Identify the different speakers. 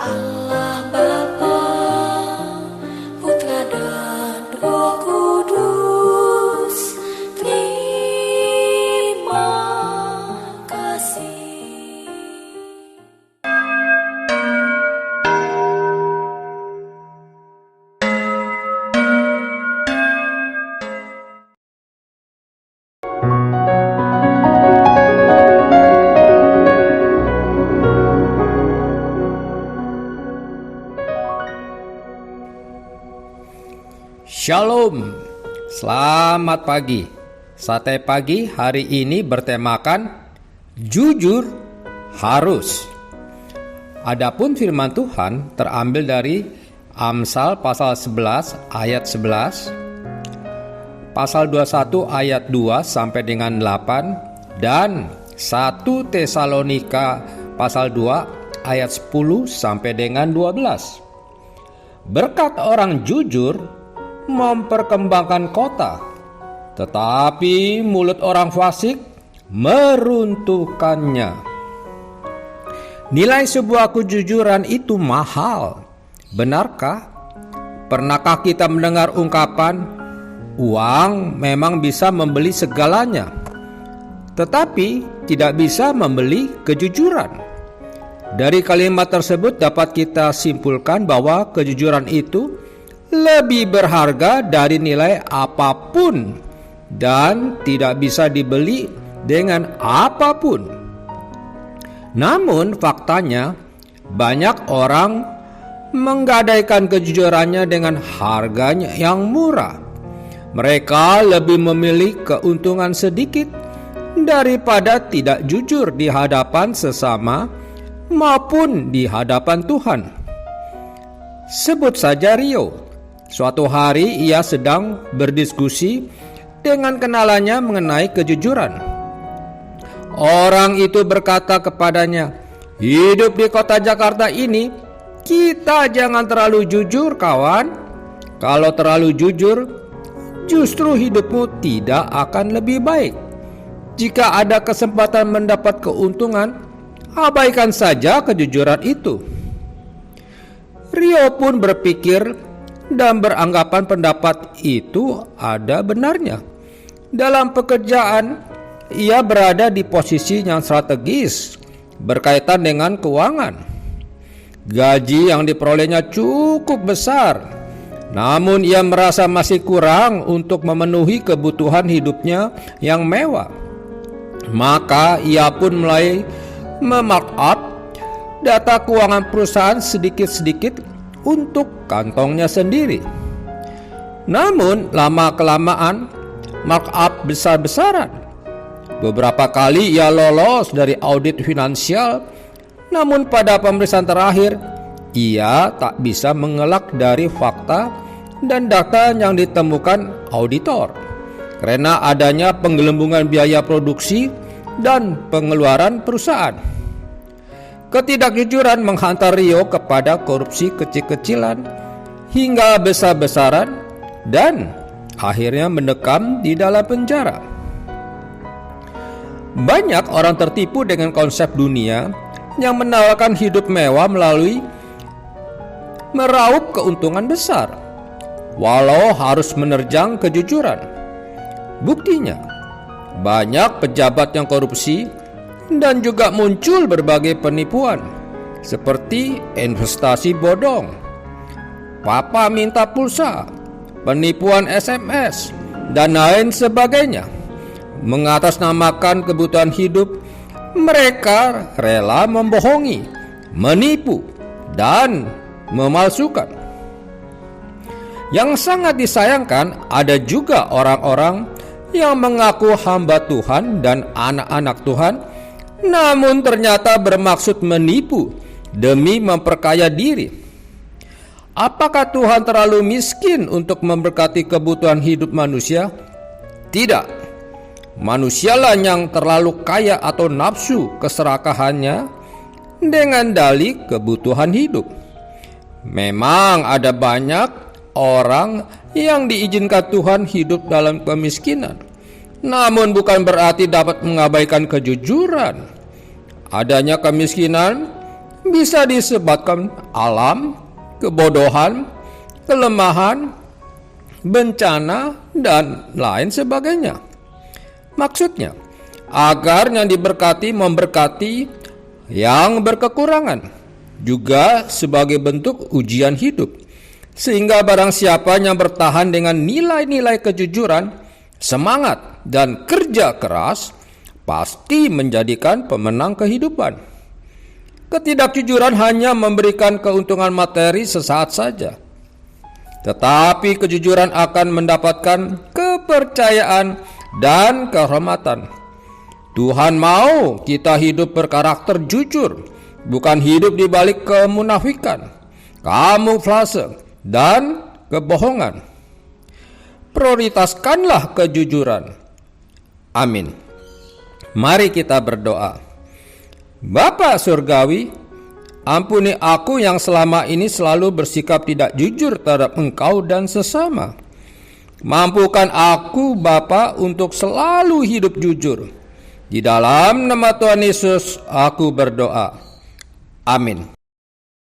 Speaker 1: Allah Bapa, Putra dan Roh Kudus, terima kasih.
Speaker 2: Shalom, selamat pagi. Sate pagi hari ini bertemakan jujur harus. Adapun firman Tuhan terambil dari Amsal pasal 11 ayat 11, pasal 21 ayat 2 sampai dengan 8, dan 1 Tesalonika pasal 2 ayat 10 sampai dengan 12. Berkat orang jujur memperkembangkan kota, tetapi mulut orang fasik meruntuhkannya. Nilai sebuah kejujuran itu mahal. Benarkah? Pernahkah kita mendengar ungkapan, uang memang bisa membeli segalanya, tetapi tidak bisa membeli kejujuran? Dari kalimat tersebut dapat kita simpulkan bahwa kejujuran itu lebih berharga dari nilai apapun dan tidak bisa dibeli dengan apapun. Namun faktanya banyak orang menggadaikan kejujurannya dengan harganya yang murah. Mereka lebih memilih keuntungan sedikit daripada tidak jujur di hadapan sesama maupun di hadapan Tuhan. Sebut saja Rio. Suatu hari ia sedang berdiskusi dengan kenalannya mengenai kejujuran. Orang itu berkata kepadanya, "Hidup di kota Jakarta ini, kita jangan terlalu jujur, kawan. Kalau terlalu jujur, justru hidupmu tidak akan lebih baik. Jika ada kesempatan mendapat keuntungan, abaikan saja kejujuran itu." Rio pun berpikir dan beranggapan pendapat itu ada benarnya. Dalam pekerjaan, ia berada di posisi yang strategis berkaitan dengan keuangan. Gaji yang diperolehnya cukup besar, namun ia merasa masih kurang untuk memenuhi kebutuhan hidupnya yang mewah. Maka ia pun mulai memarkup data keuangan perusahaan sedikit-sedikit untuk kantongnya sendiri. Namun lama-kelamaan markup besar-besaran. Beberapa kali ia lolos dari audit finansial, namun pada pemeriksaan terakhir ia tak bisa mengelak dari fakta dan data yang ditemukan auditor karena adanya penggelembungan biaya produksi dan pengeluaran perusahaan. Ketidakjujuran menghantar Rio kepada korupsi kecil-kecilan hingga besar-besaran dan akhirnya mendekam di dalam penjara. Banyak orang tertipu dengan konsep dunia yang menawarkan hidup mewah melalui meraup keuntungan besar, walau harus menerjang kejujuran. Buktinya, banyak pejabat yang korupsi dan juga muncul berbagai penipuan seperti investasi bodong, papa minta pulsa, penipuan SMS, dan lain sebagainya. Mengatasnamakan kebutuhan hidup, mereka rela membohongi, menipu, dan memalsukan. Yang sangat disayangkan, ada juga orang-orang yang mengaku hamba Tuhan dan anak-anak Tuhan, namun ternyata bermaksud menipu demi memperkaya diri. Apakah Tuhan terlalu miskin untuk memberkati kebutuhan hidup manusia? Tidak. Manusialah yang terlalu kaya atau nafsu keserakahannya dengan dalih kebutuhan hidup. Memang ada banyak orang yang diizinkan Tuhan hidup dalam kemiskinan, namun bukan berarti dapat mengabaikan kejujuran. Adanya kemiskinan bisa disebabkan alam, kebodohan, kelemahan, bencana, dan lain sebagainya. Maksudnya, agar yang diberkati memberkati yang berkekurangan, juga sebagai bentuk ujian hidup, sehingga barang siapa yang bertahan dengan nilai-nilai kejujuran, semangat, dan kerja keras, pasti menjadikan pemenang kehidupan. Ketidakjujuran hanya memberikan keuntungan materi sesaat saja, tetapi kejujuran akan mendapatkan kepercayaan dan kehormatan. Tuhan mau kita hidup berkarakter jujur, bukan hidup di balik kemunafikan, kamuflase, dan kebohongan. Prioritaskanlah kejujuran. Amin. Mari kita berdoa. Bapa Surgawi, ampuni aku yang selama ini selalu bersikap tidak jujur terhadap Engkau dan sesama. Mampukan aku, Bapa, untuk selalu hidup jujur. Di dalam nama Tuhan Yesus aku berdoa. Amin.